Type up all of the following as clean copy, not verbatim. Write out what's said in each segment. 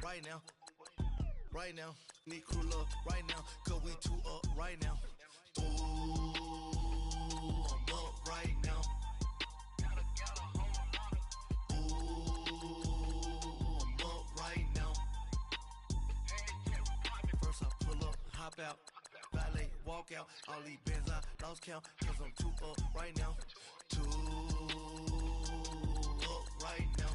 right now. Right now, need crew love right now, cause we two up right now. Ooh, I'm up right now. Ooh, I'm up right now. First I pull up, hop out, valet, walk out. All these bands I lost count, cause I'm two up right now. Two up right now.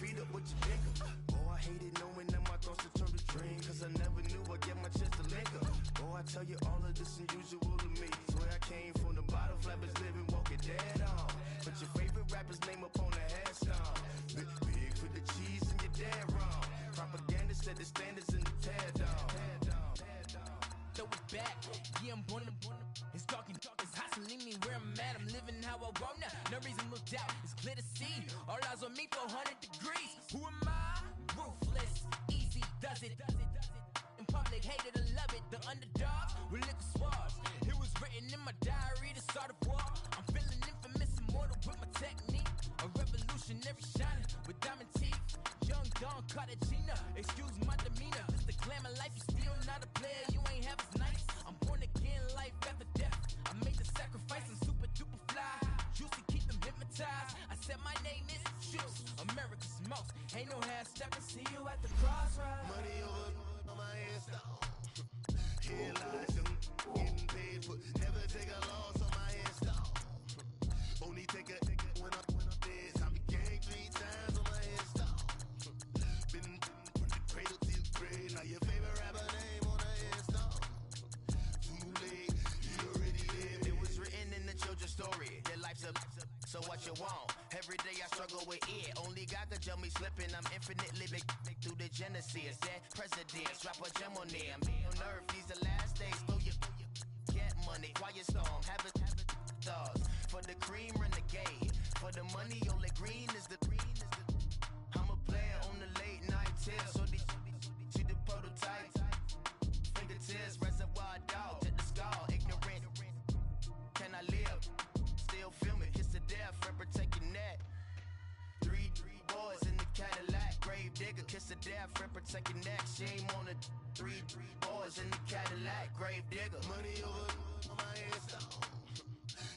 Feet up with your nigga. Oh, I hated knowing that my thoughts would turn to dream, cause I never knew I'd get my chance to link up. Oh, I tell you all of this unusual to me. Swear I came from the bottom, flappers living, walking dead on. Put your favorite rapper's name up on the headstone. Big for the cheese and you're dead wrong. Propaganda set the standards in the tear down. Throw it back, yeah, I'm born to. It's talking, it's hustling me where I'm at. I'm living how I want now. No reason looked out, it's clear to see. All eyes on me, 400 degrees. Who am I? Ruthless, easy, does it. In public, hated to love it. The underdogs with liquor swabs. It was written in my diary to start a war. I'm feeling infamous, immortal with my technique. A revolutionary shining with diamond teeth. Young Don Cartagena, excuse my demeanor. This the glamour life, you still not a player. You ain't half as nice. I'm born again, life after death. I made the sacrifice, I'm super duper fly. Used to keep them hypnotized. I said my name is Juice, America's most. Ain't no half stepping. See you at the crossroads. Money over on my headstone. Here lies them getting paid for. Never take a loss on my headstone. Only take a when I'm dead. I be gang 3 times on my headstone. Been from the cradle to the grave. Now your favorite rapper name on the headstone. Too late, you already lived. It was written in the children's story. Their life's up, so what you want? Every day I struggle with it. Only God could tell me slipping. I'm infinitely big through the genesis. Dead presidents, drop a gem on them. On earth, these the last days. Throw your get money, quiet storm, have it stars. For the cream, renegade. For the money, only green is the. I'm a player on the late night tier. So they see the prototype. Fingertips, reservoir dog to the skull. Ignorant. Can I live? Still film it. Kiss the death, rep taking that. Three boys in the Cadillac. Grave digger, kiss the death, rep taking that. Shame on the three boys in the Cadillac. Grave digger. Money over on my headstone.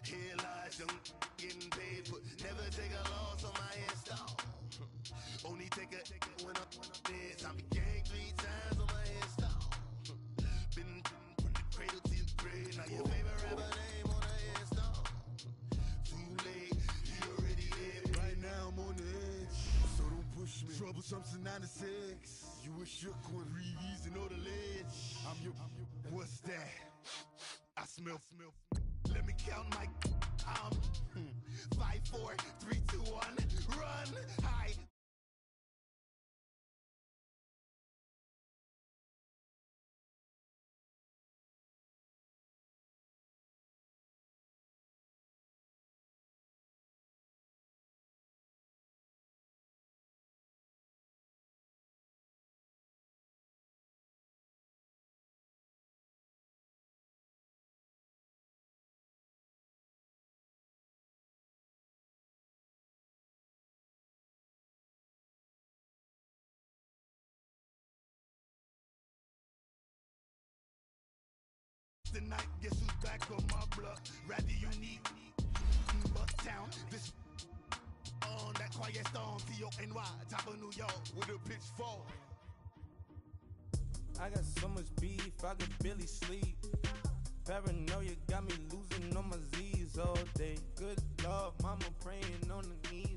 Here lies them getting paid for. Never take a loss on my headstone. Only take a when I'm dead. I be gang 3 times on my headstone. Been from the cradle to the grave. Now your favorite rapper name on the headstone. Too late, you already lived. Right now I'm on the edge, so don't push me. Troublesome to 96. You a shook one, breeze and know the ledge. I'm your. What's that? I smell. Let me count my. 5, 4, 3, 2, 1. Run high. Tonight, guess who's back on my block? Rather unique, Bucktown. This on that quiet storm, T-O-N-Y, top of New York with a pitchfork. I got so much beef, I could barely sleep. Paranoia got me losing on my Z's all day. Good Lord, mama praying on the knees.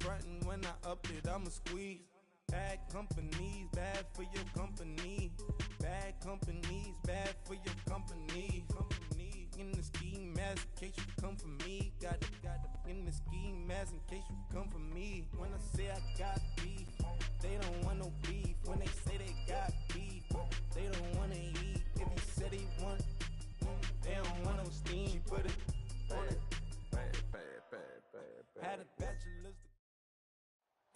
frontin' when I up it, I'ma squeeze. Bad companies, bad for your company. Bad companies, bad for your company. Company in the ski mask in case you come for me. Got it in the ski mask in case you come for me. When I say I got beef, they don't want no beef. When they say they got beef, they don't wanna eat. If you said they want, they don't want no steam. She put it on it. Had a bachelor's.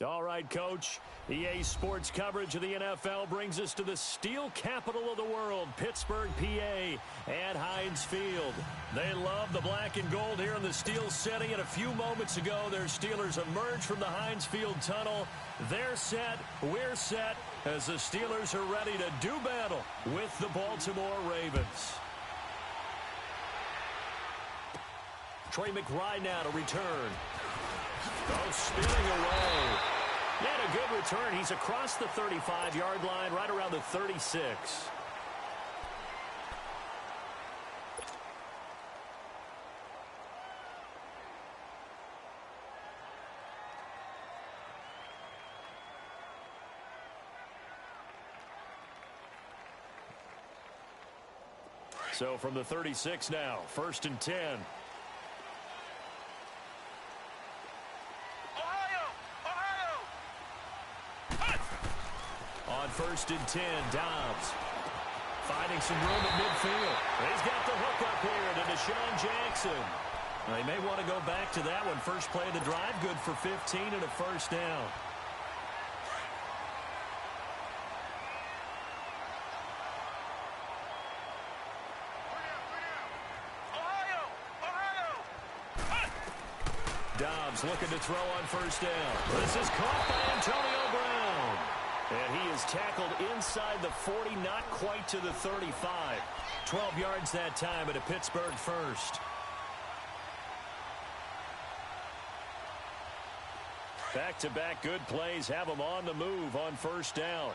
All right, Coach. EA Sports coverage of the NFL brings us to the steel capital of the world, Pittsburgh, PA, at Heinz Field. They love the black and gold here in the steel setting, and a few moments ago, their Steelers emerged from the Heinz Field tunnel. They're set, we're set, as the Steelers are ready to do battle with the Baltimore Ravens. Trey McBride now to return. Oh, spinning away. And a good return. He's across the 35-yard line, right around the 36. So from the 36 now, 1st and 10. On 1st and 10, Dobbs finding some room at midfield. He's got the hook up here to Deshaun Jackson. They may want to go back to that one. First play of the drive, good for 15 and a first down. Dobbs looking to throw on 1st down. This is caught by Antonio Brown. And he is tackled inside the 40, not quite to the 35. 12 yards that time at a Pittsburgh first. Back-to-back good plays have them on the move on 1st down.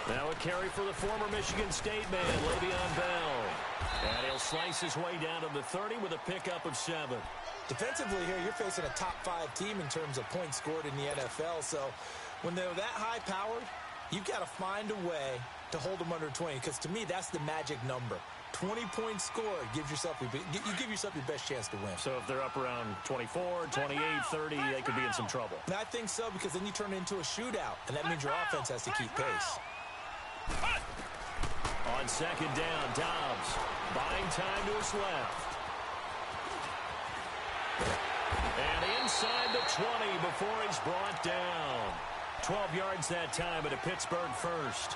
Now a carry for the former Michigan State man, Le'Veon Bell. And he'll slice his way down to the 30 with a pickup of 7. Defensively here, you're facing a top-5 team in terms of points scored in the NFL. So when they're that high-powered, you've got to find a way to hold them under 20. Because to me, that's the magic number. 20 points scored gives yourself you give yourself your best chance to win. So if they're up around 24, 28, 30, they could be in some trouble. And I think so, because then you turn it into a shootout, and that means your offense has to keep pace. On 2nd down, Dobbs buying time to his left. And inside the 20 before he's brought down. 12 yards that time at a Pittsburgh first.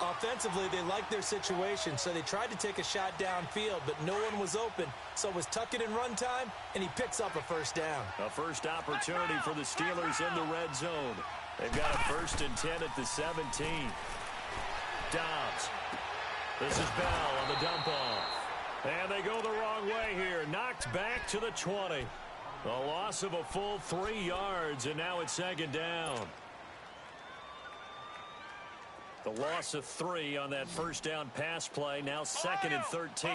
Offensively, they liked their situation, so they tried to take a shot downfield, but no one was open. So it was tuck it in run time, and he picks up a 1st down. A first opportunity for the Steelers in the red zone. They've got a 1st and 10 at the 17. Dobbs. This is Bell on the dump off. And they go the wrong way here. Knocked back to the 20. A loss of a full 3 yards, and now it's 2nd down. The loss of 3 on that 1st down pass play. Now 2nd and 13.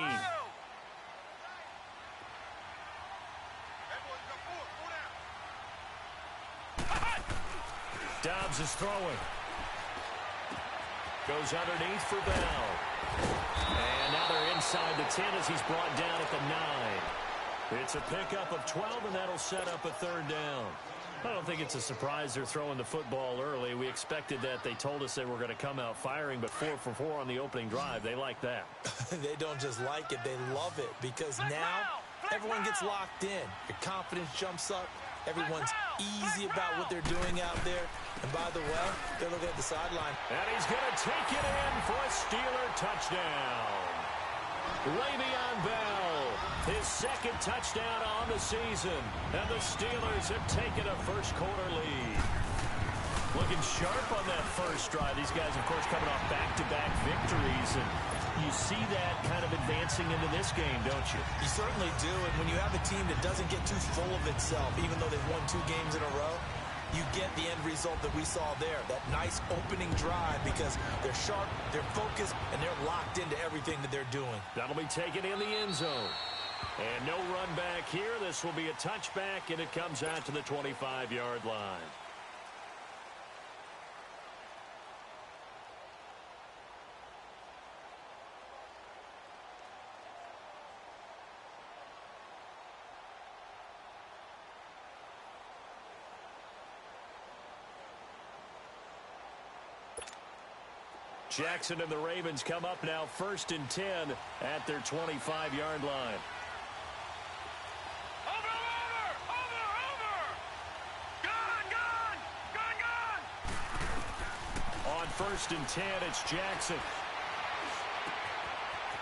Dobbs is throwing. Goes underneath for Bell. And now they're inside the 10 as he's brought down at the 9. It's a pickup of 12, and that'll set up a 3rd down. I don't think it's a surprise they're throwing the football early. We expected that. They told us they were going to come out firing, but 4 for 4 on the opening drive. They like that. They don't just like it. They love it, because now everyone gets locked in. Your confidence jumps up. Everyone's easy about what they're doing out there. And by the way, they're looking at the sideline. And he's going to take it in for a Steeler touchdown. Le'Veon Bell, his 2nd touchdown on the season. And the Steelers have taken a first-quarter lead. Looking sharp on that first drive. These guys, of course, coming off back-to-back victories. And you see that kind of advancing into this game, don't you? You certainly do. And when you have a team that doesn't get too full of itself, even though they've won 2 games in a row, you get the end result that we saw there, that nice opening drive, because they're sharp, they're focused, and they're locked into everything that they're doing. That'll be taken in the end zone. And no run back here. This will be a touchback, and it comes out to the 25-yard line. Jackson and the Ravens come up now 1st and 10 at their 25-yard line. On 1st and 10, it's Jackson.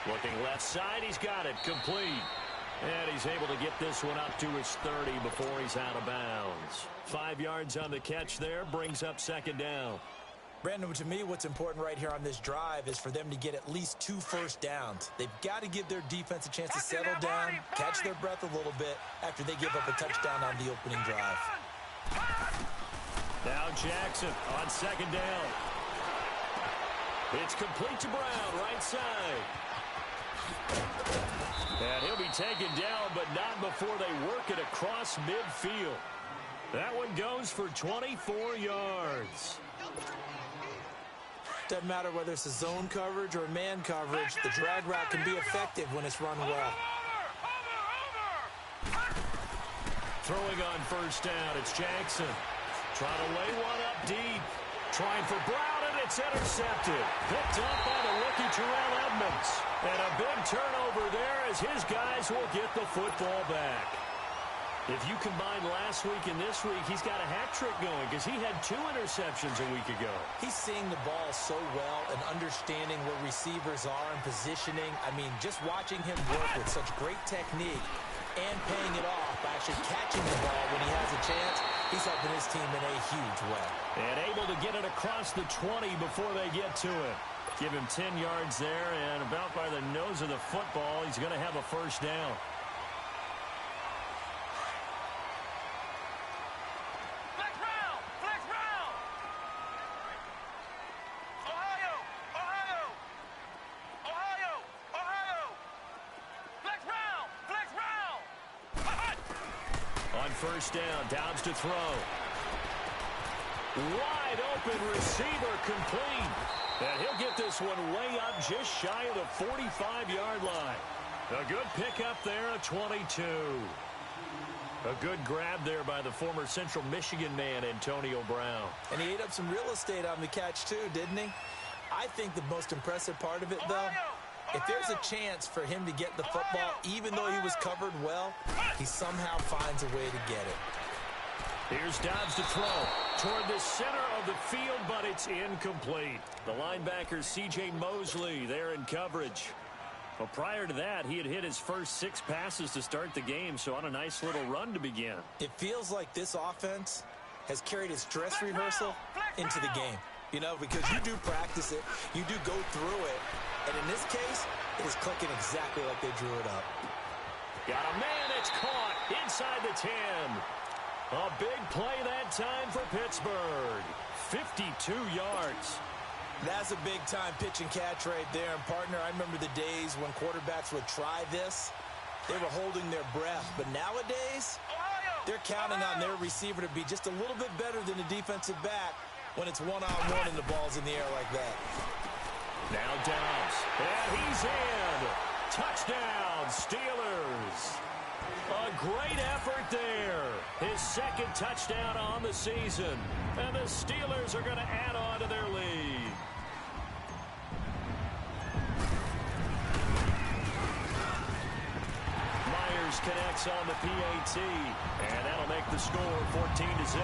Looking left side, he's got it, complete. And he's able to get this one up to his 30 before he's out of bounds. 5 yards on the catch there, brings up 2nd down. Brandon, to me, what's important right here on this drive is for them to get at least 2 first downs. They've got to give their defense a chance to settle down, catch their breath a little bit after they give up a touchdown on the opening drive. Now Jackson on 2nd down. It's complete to Brown, right side. And he'll be taken down, but not before they work it across midfield. That one goes for 24 yards. Doesn't matter whether it's a zone coverage or man coverage, the drag route can be effective when it's run well. Throwing on 1st down, it's Jackson. Trying to lay one up deep. Trying for Brown, and it's intercepted. Picked up by the rookie Terrell Edmonds. And a big turnover there as his guys will get the football back. If you combine last week and this week, he's got a hat trick going because he had 2 interceptions a week ago. He's seeing the ball so well and understanding where receivers are and positioning. I mean, just watching him work with such great technique and paying it off by actually catching the ball when he has a chance, he's helping his team in a huge way. And able to get it across the 20 before they get to it. Give him 10 yards there, and about by the nose of the football, he's going to have a 1st down. On 1st down, Downs to throw. Wide open receiver, complete. And he'll get this one way up just shy of the 45-yard line. A good pickup there, a 22. A good grab there by the former Central Michigan man, Antonio Brown. And he ate up some real estate on the catch too, didn't he? I think the most impressive part of it, though, if there's a chance for him to get the football, even though he was covered well, he somehow finds a way to get it. Here's Dobbs to throw toward the center of the field, but it's incomplete. The linebacker, C.J. Mosley, there in coverage. Well, prior to that, he had hit his first 6 passes to start the game, so on a nice little run to begin. It feels like this offense has carried its dress rehearsal into the game. You know, because you do practice it, you do go through it, and in this case, it is clicking exactly like they drew it up. Got a man, it's caught inside the 10. A big play that time for Pittsburgh. 52 yards. That's a big-time pitch and catch right there. And, partner, I remember the days when quarterbacks would try this. They were holding their breath. But nowadays, they're counting on their receiver to be just a little bit better than the defensive back when it's one-on-one and the ball's in the air like that. Now Downs. And he's in. Touchdown, Steelers. A great effort there. His 2nd touchdown on the season. And the Steelers are going to add on to their lead. Myers connects on the PAT. And that'll make the score 14-0.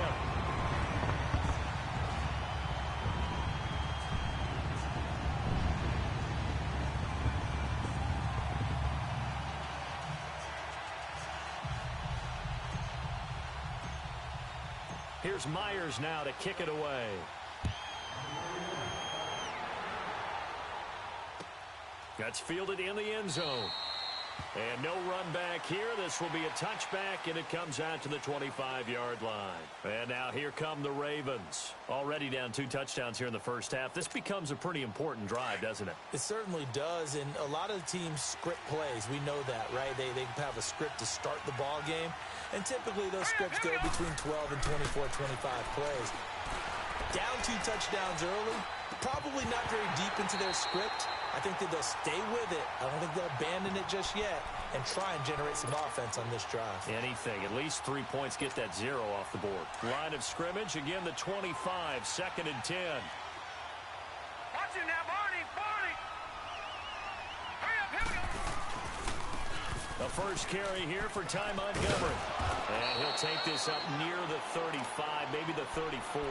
Here's Myers now to kick it away. That's fielded in the end zone. And no run back here. This will be a touchback, and it comes out to the 25-yard line. And now here come the Ravens. Already down 2 touchdowns here in the first half. This becomes a pretty important drive, doesn't it? It certainly does, and a lot of the teams script plays. We know that, right? They have a script to start the ball game, and typically those scripts go between 12 and 24, 25 plays. Down 2 touchdowns early, probably not very deep into their script. I think that they'll stay with it. I don't think they'll abandon it just yet and try and generate some offense on this drive. Anything. At least 3 points, get that 0 off the board. Line of scrimmage, again the 25, 2nd and 10. Watch it now, Barney. Hurry up, here we go. The first carry here for Ty Montgomery. And he'll take this up near the 35, maybe the 34.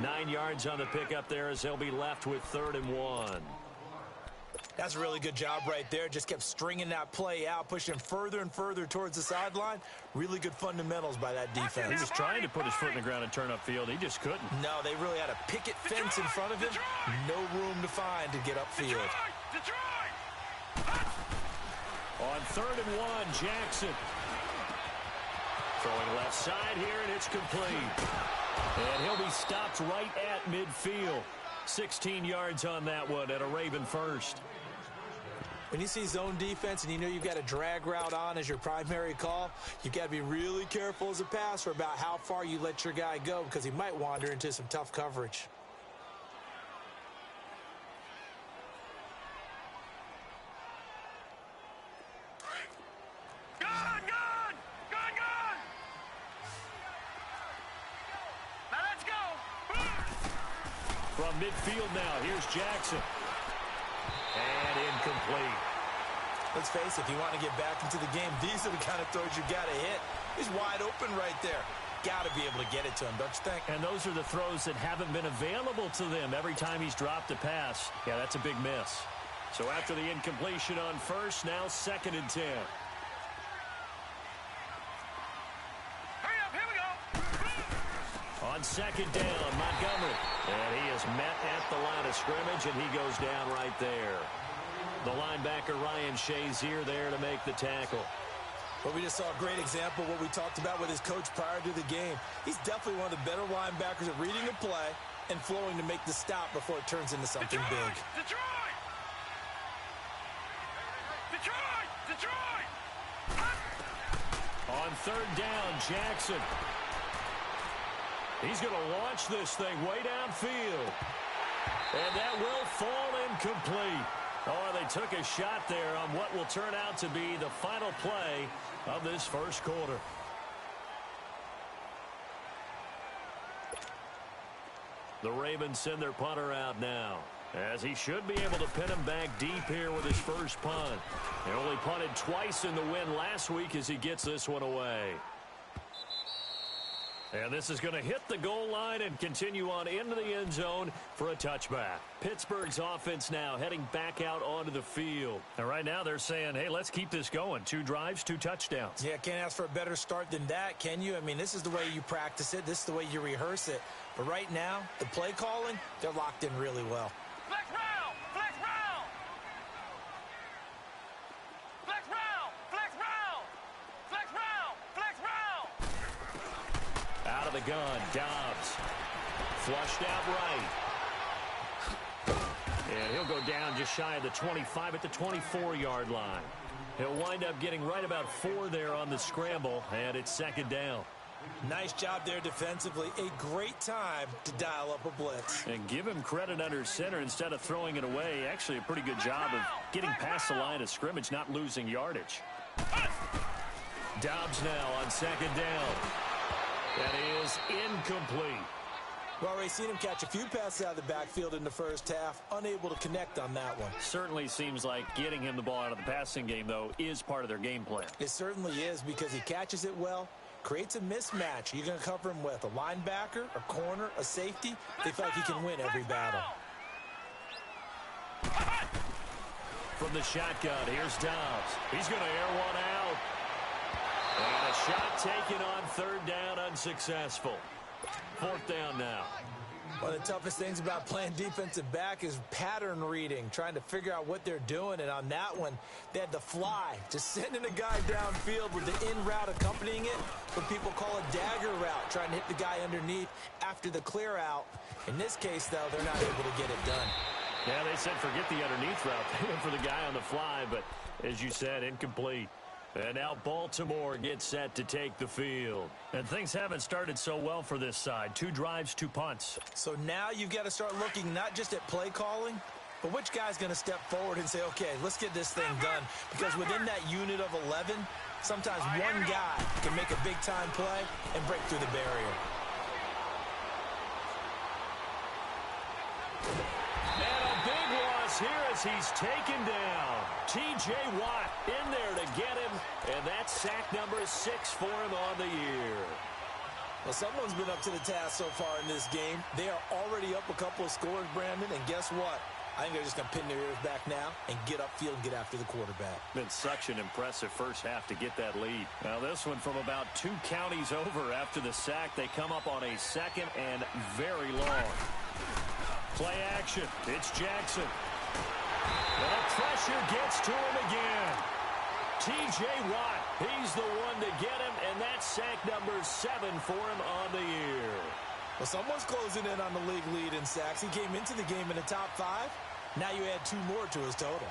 9 yards on the pickup there as they'll be left with 3rd and 1. That's a really good job right there. Just kept stringing that play out, pushing him further and further towards the sideline. Really good fundamentals by that defense. He was trying to put his foot in the ground and turn upfield. He just couldn't. No, they really had a picket fence in front of him. No room to find to get upfield. On 3rd and 1, Jackson. Throwing left side here, and it's complete. And he'll be stopped right at midfield. 16 yards on that one at a Raven first. When you see zone defense and you know you've got a drag route on as your primary call, you've got to be really careful as a passer about how far you let your guy go because he might wander into some tough coverage. From midfield now, here's Jackson. And incomplete. Let's face it, if you want to get back into the game, these are the kind of throws you got to hit. He's wide open right there. Got to be able to get it to him, don't you think? And those are the throws that haven't been available to them every time he's dropped a pass. Yeah, that's a big miss. So after the incompletion on first, now 2nd and 10. Hurry up, here we go. On 2nd down, Montgomery. And he is met at the line of scrimmage, and he goes down right there. The linebacker, Ryan Shazier, there to make the tackle. But we just saw a great example of what we talked about with his coach prior to the game. He's definitely one of the better linebackers at reading a play and flowing to make the stop before it turns into something big. Detroit! On 3rd down, Jackson. He's going to launch this thing way downfield. And that will fall incomplete. Oh, they took a shot there on what will turn out to be the final play of this first quarter. The Ravens send their punter out now, as he should be able to pin him back deep here with his first punt. He only punted twice in the win last week as he gets this one away. And this is going to hit the goal line and continue on into the end zone for a touchback. Pittsburgh's offense now heading back out onto the field. And right now they're saying, hey, let's keep this going. 2 drives, 2 touchdowns. Yeah, can't ask for a better start than that, can you? I mean, this is the way you practice it. This is the way you rehearse it. But right now, the play calling, they're locked in really well. Flex round! Flex round! Flex round! Flex round! Flex round! Flex round! Out of the gun, Dobbs. Flushed out right. And he'll go down just shy of the 25 at the 24-yard line. He'll wind up getting right about 4 there on the scramble, and it's 2nd down. Nice job there defensively. A great time to dial up a blitz. And give him credit under center instead of throwing it away. Actually a pretty good job of getting past the line of scrimmage, not losing yardage. Dobbs now on 2nd down. That is incomplete. Well, we've seen him catch a few passes out of the backfield in the first half, unable to connect on that one. Certainly seems like getting him the ball out of the passing game, though, is part of their game plan. It certainly is because he catches it well, creates a mismatch. You're going to cover him with a linebacker, a corner, a safety. They feel like he can win every battle. From the shotgun, here's Dobbs. He's going to air one out. And a shot taken on 3rd down, unsuccessful. 4th down now. One of the toughest things about playing defensive back is pattern reading, trying to figure out what they're doing. And on that one, they had the fly, just sending a guy downfield with the in route accompanying it, what people call a dagger route, trying to hit the guy underneath after the clear out. In this case, though, they're not able to get it done. Yeah, they said forget the underneath route. They went for the guy on the fly, but as you said, incomplete. And now Baltimore gets set to take the field. And things haven't started so well for this side. 2 drives, 2 punts. So now you've got to start looking not just at play calling, but which guy's going to step forward and say, okay, let's get this thing done. Because within that unit of 11, sometimes one guy can make a big-time play and break through the barrier. And a big loss here as he's taken down. T.J. Watt in there to get him, and that's sack number 6 for him on the year. Well, someone's been up to the task so far in this game. They are already up a couple of scores, Brandon, and guess what? I think they're just going to pin their ears back now and get upfield and get after the quarterback. Been such an impressive first half to get that lead. Now this one from about 2 counties over after the sack. They come up on a 2nd and very long. Play action. It's Jackson. The pressure gets to him again. T.J. Watt, he's the one to get him, and that's sack number 7 for him on the year. Well, someone's closing in on the league lead in sacks. He came into the game in the top 5. Now you add 2 more to his total.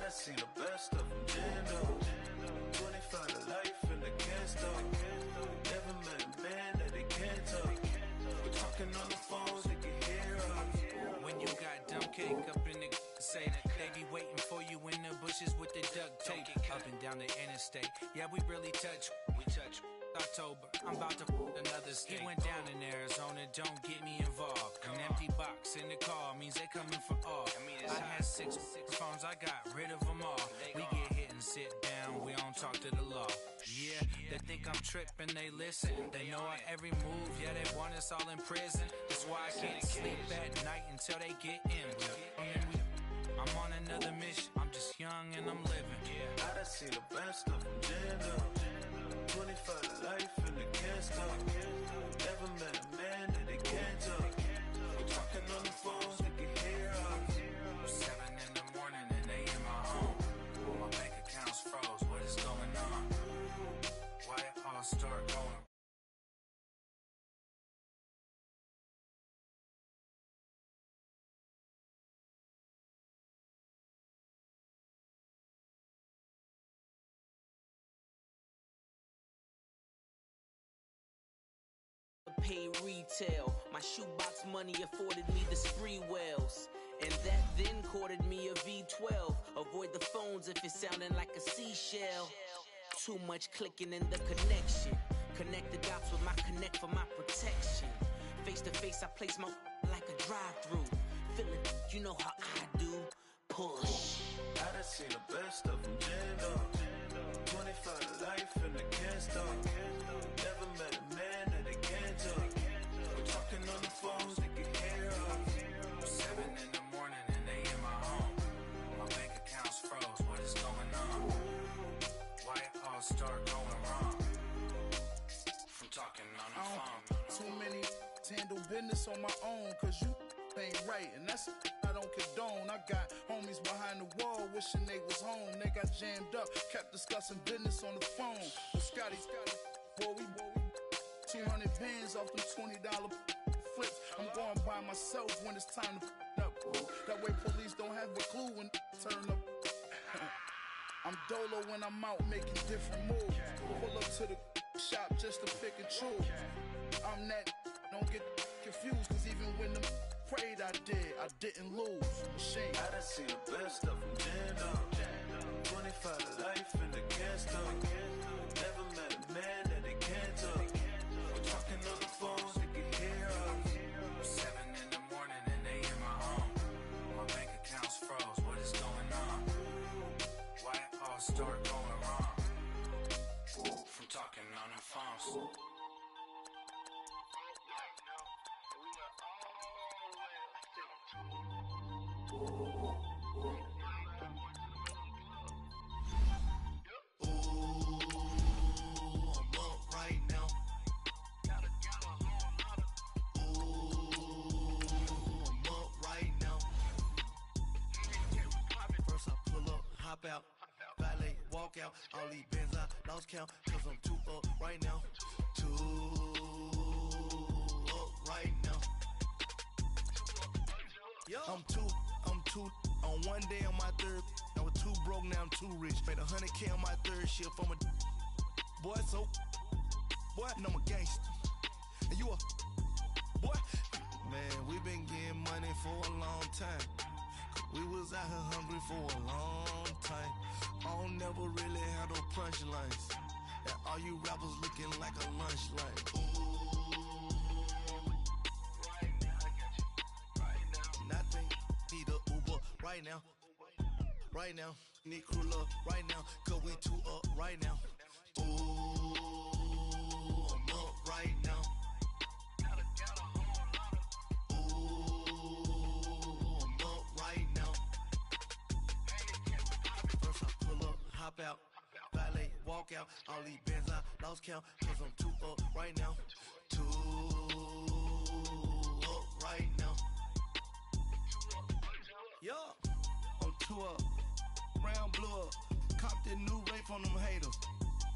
I seen the best of them, Jando. 25 to life in the can't stop. Never met a man that they can't talk. We're talking on the phones, they can hear us. When you got dumb cake up in the say that they be waiting for you in the bushes with the duct tape up and down the interstate. Yeah, we really touch. We touch. October, I'm about to another state. He went down in Arizona, don't get me involved. An empty box in the car means they coming for all. I had 6 phones, I got rid of them all. We get hit and sit down, we don't talk to the law. Yeah, they think I'm tripping, they listen. They know our every move, yeah, they want us all in prison. That's why I can't sleep at night until they get in. I'm on another mission, I'm just young and I'm living. I done seen the best of them, Jando. 25 to life in the can't stop. Never met a man that they can't talk. We're talking on the phones, they can hear us. 7 in the morning and they in my home. My bank account's froze, what is going on? Why it all start going? Pay retail, my shoebox money afforded me the spree wells, and that then courted me a V12. Avoid the phones if it's sounding like a seashell. Too much clicking in the connection. Connect the dots with my connect for my protection. Face to face, I place my like a drive-through. Feeling, you know how I do. Push. I done seen the best of them, Jando. 25 to life in the can't stop. Never met a man that they can't talk. We're talking on the phones, they can hear us. 7 in the morning and they in my home. My bank account's froze, what is going on? Why it all start going wrong? From talking on the phone. Too many handle business on my own, cause you ain't right, and that's I don't condone. I got homies behind the wall wishing they was home. They got jammed up, kept discussing business on the phone. But Scotty, boy, we 200 bands off them $20 flips. I'm going by myself when it's time to up. That way police don't have a clue when turn up. I'm dolo when I'm out making different moves. Pull up to the shop just to pick and choose. I'm that, don't get confused, cause even when the prayed I didn't lose. Shame. I done seen the best of them jammed up. 25 to life in the gas tank. Never met a man that they can't talk. Talking on the phone, they can hear us. 7 in the morning and they in my home. My bank account's froze, what is going on? Why it all start going wrong? From talking on the phones. Out, valet, walk out, all these bands I lost count, cause I'm too up right now, too up right now. I'm too, on one day on my third, I was too broke, now I'm too rich, made 100K on my third shift, I'm a boy, so, boy, and I'm a gangster, and you a, boy, man, we been getting money for a long time. We was out here hungry for a long time. I don't never really have no punchlines. And all you rappers looking like a lunch line. Ooh, right now, I got you. Right now. Nothing, need a Uber right now. Right now, need crew love right now. Cause we too up right now. Ooh, I'm up right now. Hop out, valet, walk out, all these bands I lost count, cause I'm too up right now, too up right now. Yeah, I'm too up, round blew up, copped that new rape on them haters,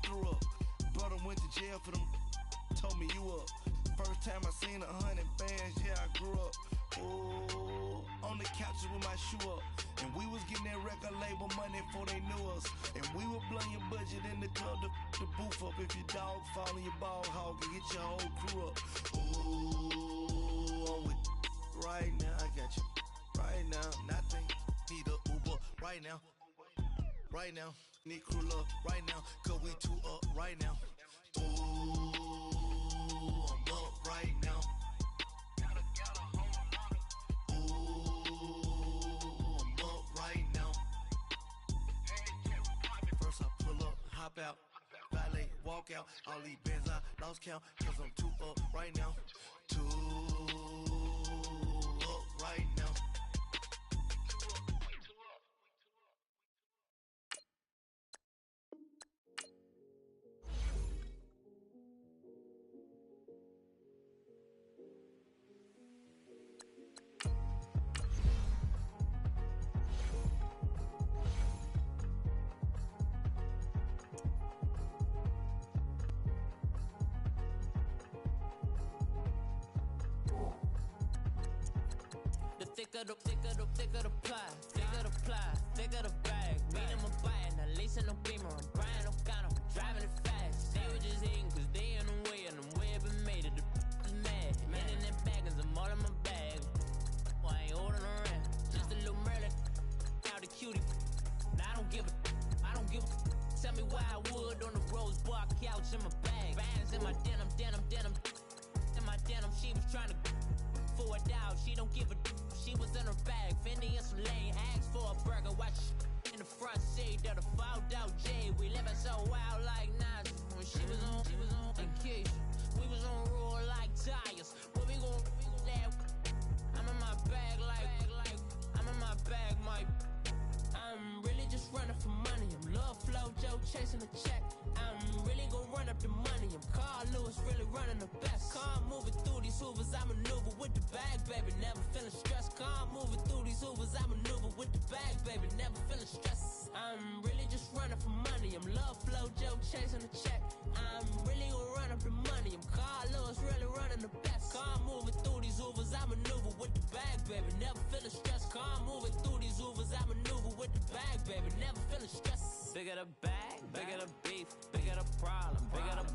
threw up, brother went to jail for them, told me you up, first time I seen 100 bands, yeah I grew up, ooh, on the couches with my shoe up. And we was getting that record label money before they knew us. And we were blowing your budget in the club to boof up. If your dog fall in your ball hog and get your whole crew up. Ooh, I'm with right now, I got you. Right now, nothing, need a Uber right now. Right now, need crew love right now. Cause we too up right now. Ooh, I'm up right now. Hop out, valet, walk out, all these bands I lost count, cause I'm too up right now, too up right now. Thicker the pie, thicker the bag. Mean I'm a buyer, now lacing no beamer. I'm Brian O'Connor, driving it fast. They were just hating cause they in the way, and the way I've been made it. The is mad. Man in that bag, cause I'm all in my bag. Well, I ain't holding around. Just a little Merlin, out the cutie. Now I don't give a. Tell me why I would on the rose bar couch in my bag. Bands in my denim. In my denim, she was trying to for a doubt. She don't give a. She was in her bag, Fendi and some lane. Asked for a burger, watch in the front seat of the fouled out J. We living so wild like Nas. When she was on vacation, we was on roll like tires. What we gon' that? I'm in my bag like I'm in my bag, Mike. I'm really just running for money. I'm Love Flow Joe chasing the check. I'm really gon' run up the money. I'm Carl Lewis, really running the best. Car moving through these hoovers, I maneuver with the bag, baby. Never feeling stressed. Car moving through these hoovers, I maneuver with the bag, baby. Never feeling stressed. I'm really just running for money. I'm Love Flow Joe chasing the check. I'm really gon' run up the money. I'm Carl Lewis, really running the best. Car moving through these hoovers, I maneuver with the bag, baby. Never feeling stressed. Car moving through these hoovers, I maneuver with the bag, baby. Never feeling stressed. Bigger the bag, bigger the beef, bigger the problem, bigger the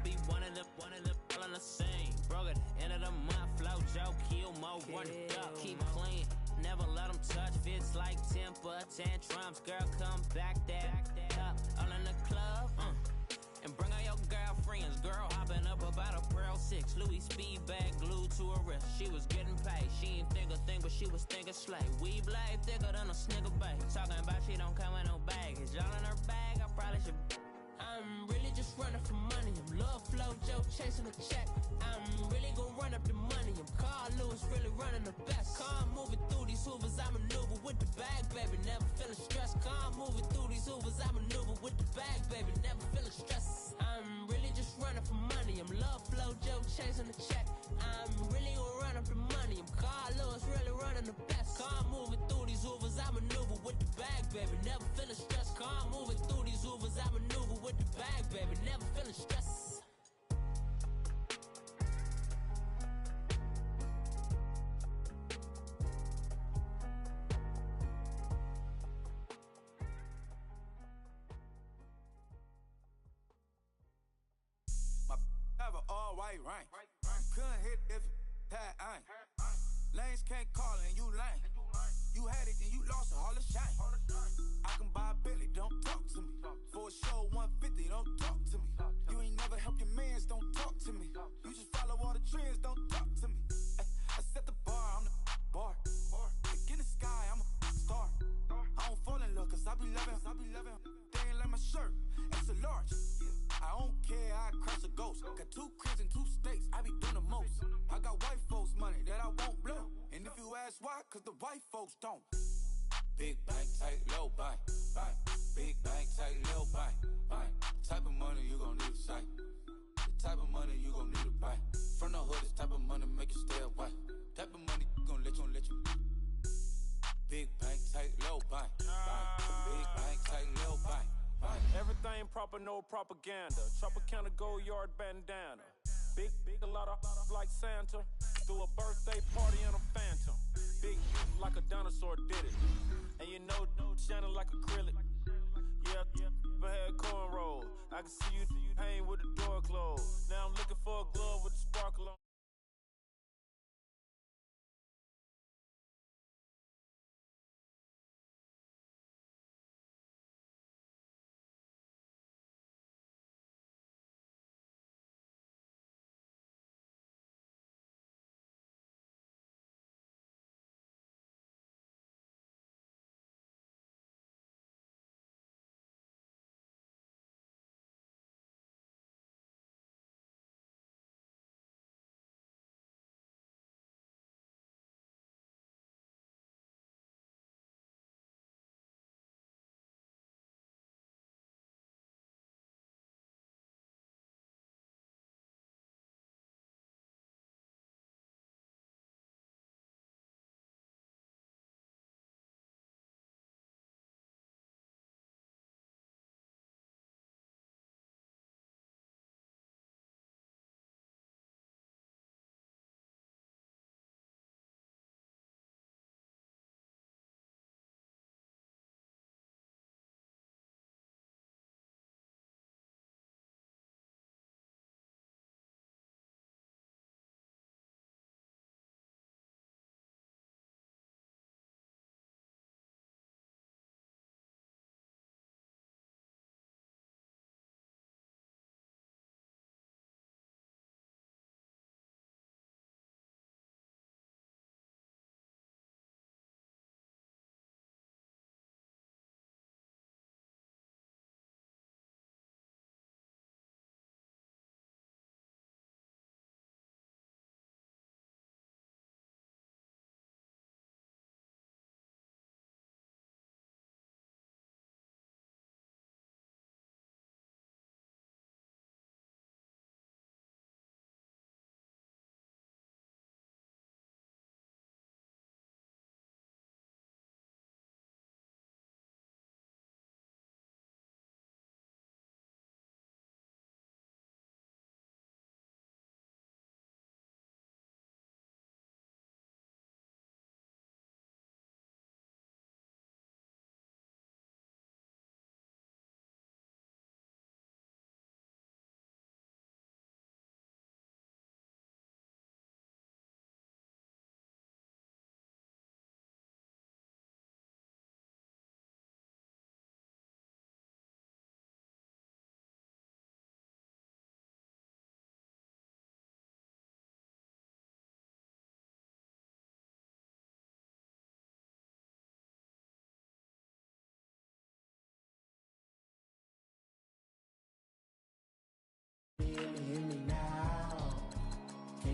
be one of them, all in the same. Bro, dog at the end of the month. Flow Joe, kill mo, run it up. Keep clean, never let them touch. Fits like temper tantrums. Girl, come back that up. All in the club, and bring all your girlfriends. Girl hopping up about a Pearl 6. Louis speed bag glued to her wrist. She was getting paid. She ain't think a thing, but she was thinking slay. We blade thicker than a snigger bag. Talking about she don't come with no baggage. All in her bag, I probably should. I'm really just running for money. I'm love flow Joe chasing a check. I'm really gonna run up the money. I'm Carl Lewis really running the best. Car moving through these hoovers, I maneuver with the bag, baby. Never feeling stressed. Car moving through these hoovers, I maneuver with the bag, baby. Never feeling stressed. I'm really just running for money. I'm love flow Joe chasing the check. I'm really gonna run up the money. I'm Carl Lewis really running the best. Car moving through these hoovers, I maneuver with the bag, baby. Never feeling stressed. Car moving through these hoovers, I maneuver with the bag, baby. Never feeling stressed. My have an all-white rank. Couldn't hit if it had ain't. Lanes can't call it and you lame. You had it and you lost it, all the shame. I can buy a Billy, don't talk to me. For a show 150, don't talk to me. You ain't never helped your mans, don't talk to me. You just follow all the trends, don't talk to me. I set the bar, I'm the bar. Look in the sky, I'm a star. I don't fall in love, cause I be loving. They ain't like my shirt, extra large. I don't care, I crash a ghost. Got 2 cribs and 2 states, I be doing the most. I got white folks money that I won't blow. And if you ask why, cause the white folks don't. Big bank, tight, low bank, bank. Big bank, tight, low bank, bank. Type of money you gon' need to sight. The type of money you gon' need to buy. From the hood, this type of money make you stay away. Type of money gon' let you. Big bank, tight, low bank, bank. Big bank, tight, low bank, bank. Everything proper, no propaganda. Tropicana gold yard bandana. Big, a lot of like Santa. Threw a birthday party in a phantom. Big like a dinosaur did it. And you know, shining like acrylic. Yeah, but had cornrows. I can see you hang with the door closed. Now I'm looking for a glove with the sparkle on.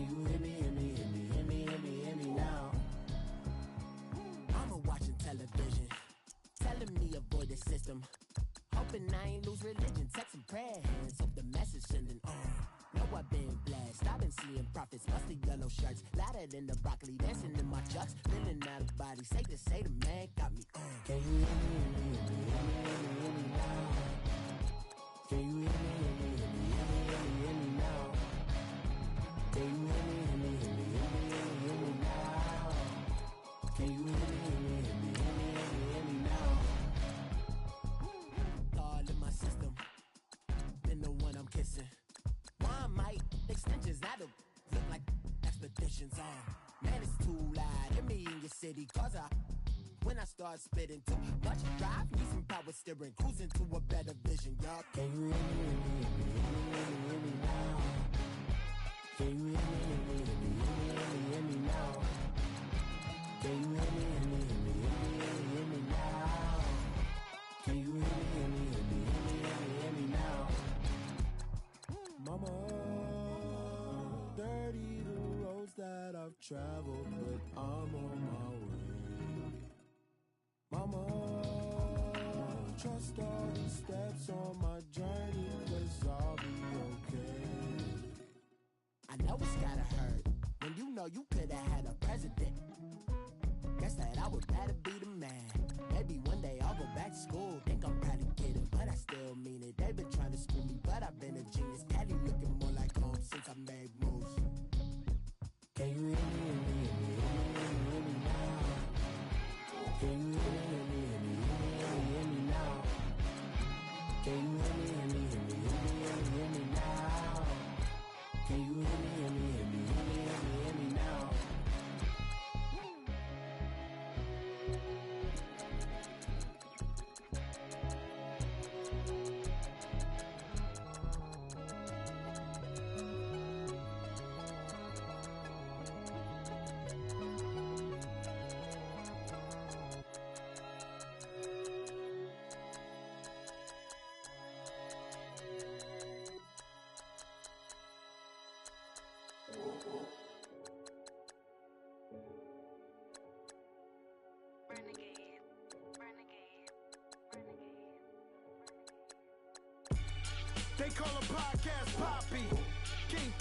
you hear me, hear me, hear me, hear me, hear me, hear me now? Mama watching television, telling me avoid the system. Hoping I ain't lose religion, texting prayer hands, hope the message sending on. Know I've been blessed, I've been seeing prophets, mostly yellow shirts, louder than the broccoli, dancing in my chucks, feeling out of body, safe to say the man got me on. Can you hear me, hear me, hear me, hear me, hear me, hear me now? Can you hear me, hear me, hear me, hear me, hear me, hear me now? Can you hear me, hear me, hear me, hear me, hear me, hear me now? Can you hear me, hear me, hear me, hear me, hear me, hear me now? All in my system, been the one I'm kissing. One might extensions that'll look like expeditions on. Man, it's too loud. Hit me in your city, cause when I start spitting too much drive, need some power steering, cruising to a better vision, y'all. Can you hear me, hear me, hear me, hear me, hear me, hear me now? Can you hear me, hear me, hear me, hear me, hear me, hear me now? Can you hear me, hear me, hear me, hear me, hear me, hear me now? Can you hear me, hear me, hear me, hear me, hear me, hear me now? Mama, dirty the roads that I've traveled, but I'm on my way. Mama, trust all these steps on my journey, 'cause I'll be okay. I know it's gotta hurt when you know you could've had a president. Guess that I would rather be the man. Maybe one day I'll go back to school. Think I'm probably kidding, but I still mean it. They've been trying to school me, but I've been a genius. Cali looking more like home since I made moves. Can you hear me, hear me, hear me, hear me, hear me, hear me now? Can you hear me, hear me, hear me, hear me, hear me, hear me now? Can you hear me, hear me, hear me, hear me, hear me, hear me now? Can you hear me, hear me, hear me, hear me, hear me, hear me now? They call a podcast Poppy. King